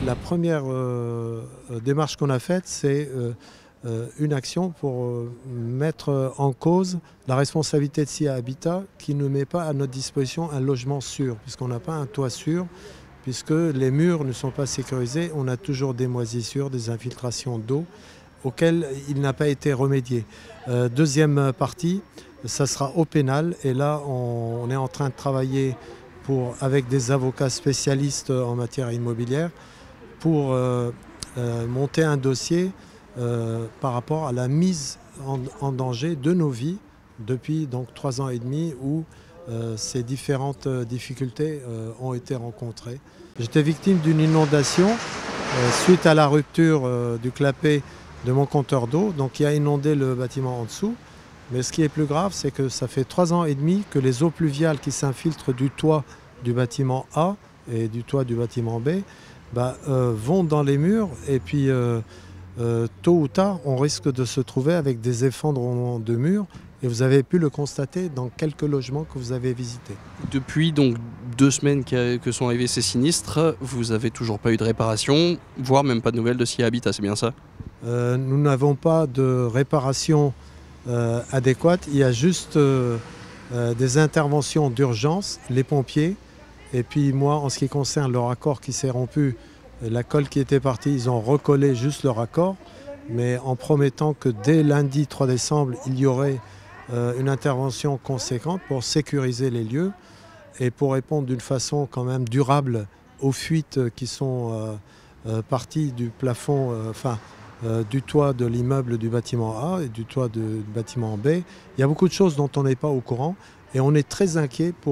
La première démarche qu'on a faite, c'est une action pour mettre en cause la responsabilité de SIA Habitat qui ne met pas à notre disposition un logement sûr, puisqu'on n'a pas un toit sûr, puisque les murs ne sont pas sécurisés. On a toujours des moisissures, des infiltrations d'eau auxquelles il n'a pas été remédié. Deuxième partie, ça sera au pénal, et là on est en train de travailler avec des avocats spécialistes en matière immobilière pour monter un dossier par rapport à la mise en danger de nos vies depuis donc 3 ans et demi où ces différentes difficultés ont été rencontrées. J'étais victime d'une inondation suite à la rupture du clapet de mon compteur d'eau, donc qui a inondé le bâtiment en dessous. Mais ce qui est plus grave, c'est que ça fait 3 ans et demi que les eaux pluviales qui s'infiltrent du toit du bâtiment A et du toit du bâtiment B vont dans les murs, et puis tôt ou tard on risque de se trouver avec des effondrements de murs, et vous avez pu le constater dans quelques logements que vous avez visités. Depuis donc 2 semaines que sont arrivés ces sinistres, vous n'avez toujours pas eu de réparation, voire même pas de nouvelles de SIA Habitat, c'est bien ça? Nous n'avons pas de réparation adéquate, il y a juste des interventions d'urgence, les pompiers. Et puis moi, en ce qui concerne le raccord qui s'est rompu, la colle qui était partie, ils ont recollé juste le raccord, mais en promettant que dès lundi 3 décembre, il y aurait une intervention conséquente pour sécuriser les lieux et pour répondre d'une façon quand même durable aux fuites qui sont parties du plafond, du toit de l'immeuble du bâtiment A et du toit du bâtiment B. Il y a beaucoup de choses dont on n'est pas au courant, et on est très inquiet pour